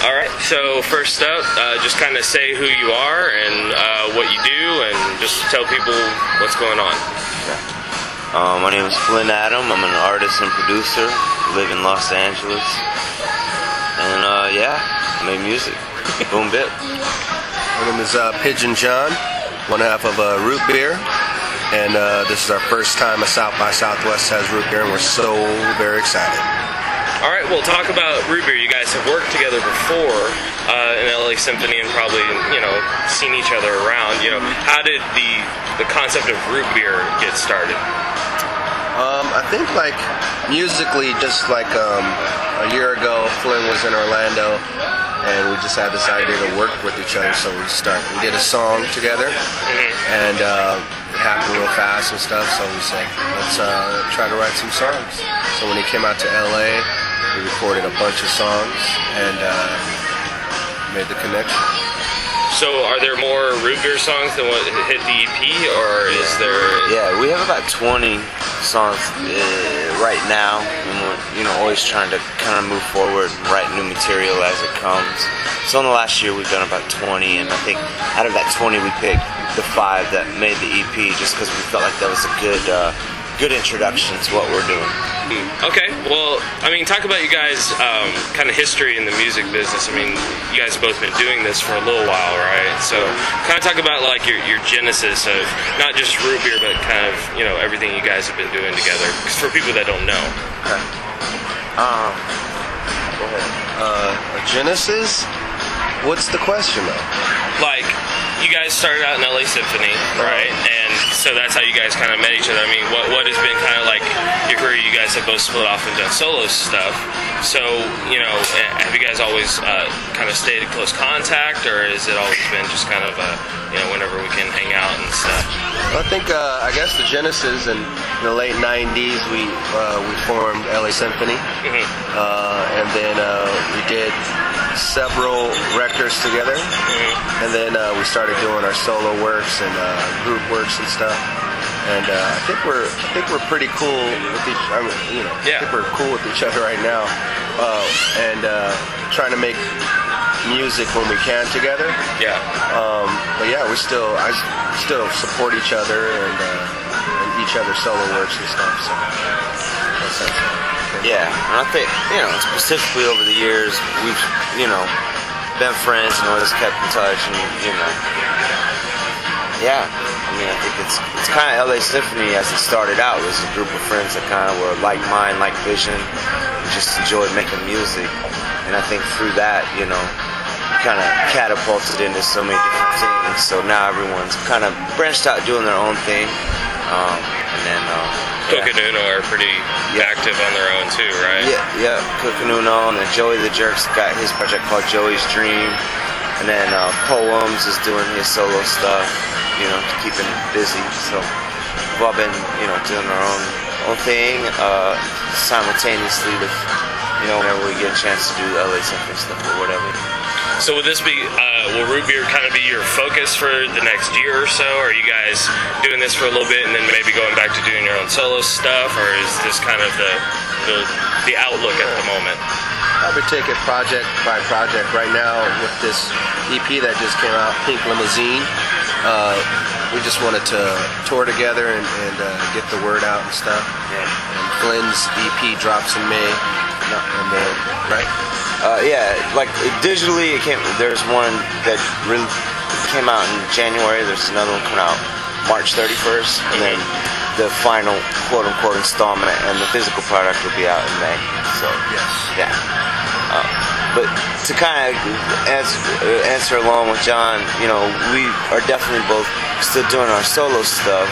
All right, so first up, just kind of say who you are and what you do, and just tell people what's going on. My name is Flynn Adam. I'm an artist and producer. Live in Los Angeles. And yeah, I make music. Boom bip. My name is Pigeon John, one half of Rootbeer. And this is our first time at South by Southwest has Rootbeer, and we're so very excited. All right, well, talk about Rootbeer. You guys have worked together before in LA Symphony and probably, seen each other around. How did the concept of Rootbeer get started? I think musically, just a year ago, Flynn was in Orlando, and we just had this idea to work with each other. So we did a song together, and it happened real fast and stuff. So we said, let's try to write some songs. So when he came out to LA, we recorded a bunch of songs and made the connection. So are there more Rootbeer songs than what hit the EP, or is there? Yeah, we have about 20 songs right now, and we're always trying to kind of move forward and write new material as it comes. So in the last year we've done about 20, and I think out of that 20 we picked the 5 that made the EP just because we felt like that was a good introduction to what we're doing. Okay, well, talk about you guys' kind of history in the music business. You guys have both been doing this for a little while, right? So kind of talk about your genesis of not just Rootbeer, but kind of, everything you guys have been doing together. Because for people that don't know. Okay. Go ahead. A genesis? What's the question, though? You guys started out in LA Symphony, right? And so that's how you guys kind of met each other. What has been kind of your career? You guys have both split off and done solo stuff. So, have you guys always kind of stayed in close contact, or has it always been just kind of, whenever we can hang out and stuff? Well, I think, I guess the genesis in the late 90s, we formed LA Symphony. And then we did several records together, and then we started doing our solo works and group works and stuff. And I think we're pretty cool with each. I think we're cool with each other right now, and trying to make music when we can together. Yeah. But yeah, I still support each other and each other's solo works and stuff. So that's yeah, and I think, specifically over the years, we've, been friends and always kept in touch, and, yeah, I think it's kind of LA Symphony as it started out. It was a group of friends that kind of were like mind, like vision, and just enjoyed making music, and I think through that, kind of catapulted into so many different things, so now everyone's kind of branched out doing their own thing, and then, Coconuno are pretty active on their own too, right? Yeah, Coconuno, and then Joey the Jerk's got his project called Joey's Dream, and then Poems is doing his solo stuff, keeping busy. So we've all been, doing our own thing simultaneously with, whenever we get a chance to do LA Symphony stuff or whatever. So will this be, will Rootbeer kind of be your focus for the next year or so? Are you guys doing this for a little bit and then maybe going back to doing your own solo stuff, or is this kind of the outlook at the moment? Probably take it project by project. Right now with this EP that just came out, Pink Limousine, we just wanted to tour together and get the word out and stuff. And Flynn's EP drops in May, and then, right? Digitally, there's one that really came out in January. There's another one coming out March 31st, and then the final quote-unquote installment and the physical product will be out in May. So, yeah. But to kind of answer along with John, we are definitely both still doing our solo stuff,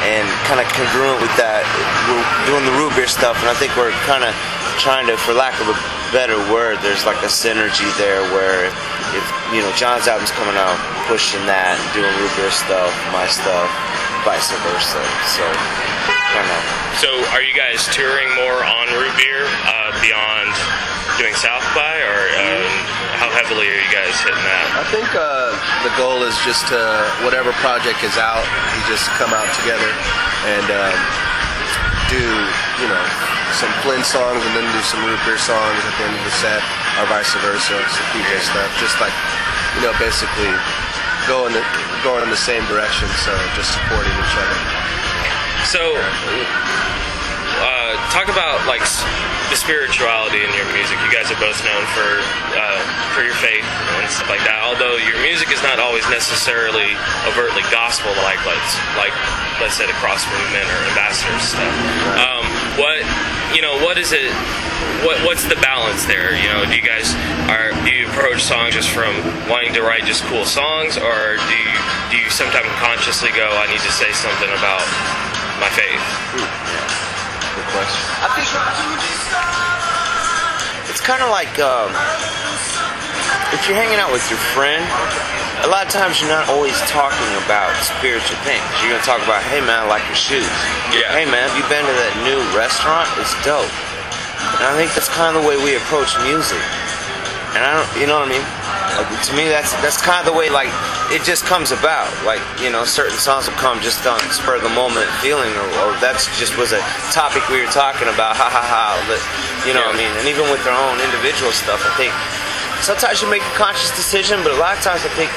and kind of congruent with that, we're doing the Rootbeer stuff, and I think we're kind of trying to, for lack of a better word, there's a synergy there where if John's album's coming out, pushing that, and doing Rootbeer stuff, my stuff, vice versa. So kind of. So are you guys touring more on Rootbeer beyond doing South by, or how heavily are you guys hitting that? I think the goal is just to, whatever project is out, we just come out together and do some Flynn songs and then do some Rootbeer songs at the end of the set. or vice versa, some PJ stuff. Just like, basically going in the same direction, so just supporting each other. So, talk about like the spirituality in your music. You guys are both known for your faith and stuff like that. Although your music is not always necessarily overtly gospel, like let's say the Cross Movement or Ambassador stuff. What is it? What's the balance there? Do you approach songs just from wanting to write just cool songs, or do you sometimes consciously go, I need to say something about my faith? Good question. I think it's kind of like if you're hanging out with your friend, a lot of times you're not always talking about spiritual things. You're going to talk about, hey man, I like your shoes. Yeah. Hey man, have you been to that new restaurant? It's dope. And I think that's kind of the way we approach music. And you know what I mean? Like, to me, that's kind of the way, like, it just comes about. Like, certain songs will come just on spur of the moment feeling, or that's just was a topic we were talking about, ha ha ha. You know what I mean? And even with their own individual stuff, I think sometimes you make a conscious decision, but a lot of times I think,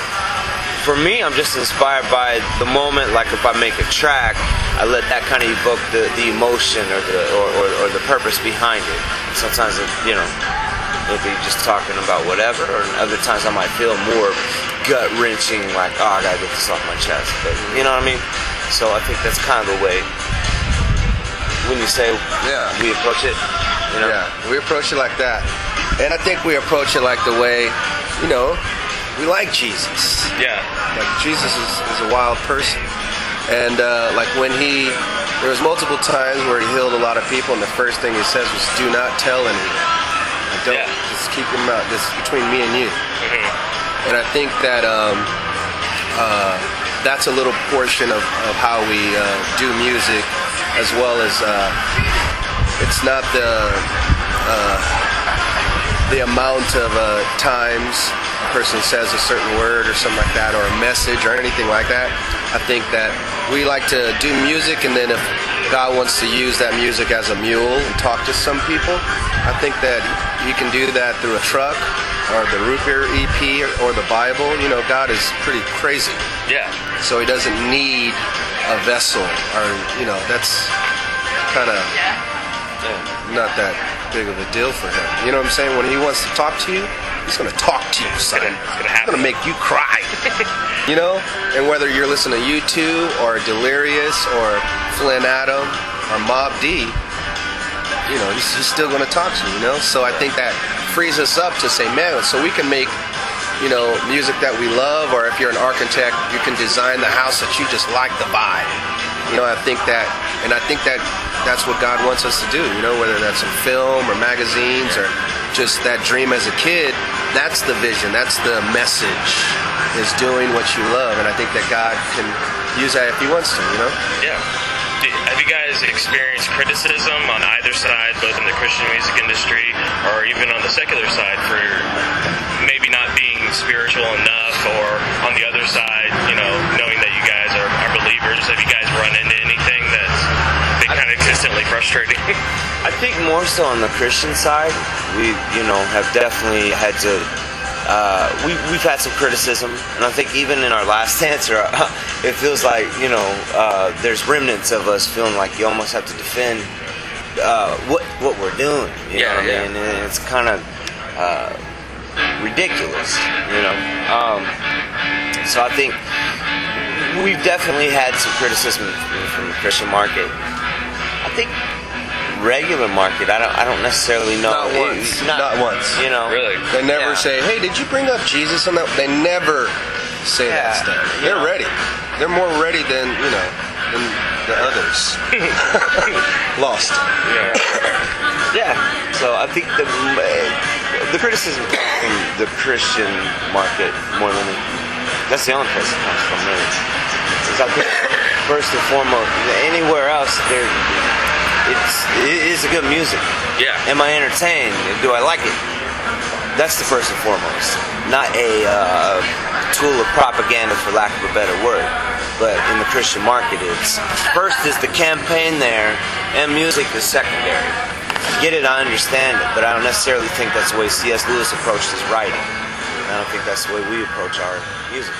for me, I'm just inspired by the moment. Like if I make a track, I let that kind of evoke the emotion or the purpose behind it. Sometimes it'll be just talking about whatever, or other times I might feel more gut-wrenching, like, oh, I gotta get this off my chest. But you know what I mean? So I think that's kind of the way when you say we approach it. Yeah, we approach it like that, and I think we approach it like the way, we like Jesus. Yeah. Like Jesus is a wild person. And like when there was multiple times where he healed a lot of people, and the first thing he says was, do not tell anyone. Just keep them out. This is between me and you. Mm-hmm. And I think that that's a little portion of how we do music, as well as it's not the amount of times a person says a certain word or something like that, or a message or anything like that. I think that we like to do music, and then if God wants to use that music as a mule and talk to some people, I think that you can do that through a truck or the Rootbeer EP or the Bible. God is pretty crazy. Yeah. So he doesn't need a vessel, or that's kind of not that big of a deal for him. You know what I'm saying? When he wants to talk to you, he's going to talk to you, son. It's going to make you cry. And whether you're listening to U2 or Delirious or Flynn Adam or Mobb D, he's still going to talk to you, So I think that frees us up to say, man, so we can make, music that we love, or if you're an architect, you can design the house that you just like the vibe. I think that's what God wants us to do, whether that's in film or magazines or just that dream as a kid. That's the vision, that's the message, is doing what you love. And I think that God can use that if he wants to, Yeah. Have you guys experienced criticism on either side, both in the Christian music industry or even on the secular side, for maybe not being spiritual enough, or on the other side, knowing that you guys are believers? Have you guys run into anything that's been kind of consistently frustrating? I think more so on the Christian side, we have definitely had to. We've had some criticism, and I think even in our last answer, it feels like there's remnants of us feeling like you almost have to defend what we're doing. You know what I mean? And it's kind of ridiculous, So I think we've definitely had some criticism from the Christian market. I think regular market, I don't necessarily know. Not once. Really? They never say, hey, did you bring up Jesus on that? They never say that stuff. They're ready. They're more ready than the others. Lost. Yeah. So I think the criticism comes from the Christian market more than that's the only place it comes from, really. Because I think first and foremost, anywhere else it is a good music. Yeah. Am I entertained? Do I like it? That's the first and foremost. Not a tool of propaganda, for lack of a better word. But in the Christian market, it's first is the campaign there, and music is secondary. get it, I understand it, but I don't necessarily think that's the way C.S. Lewis approached his writing. I don't think that's the way we approach our music.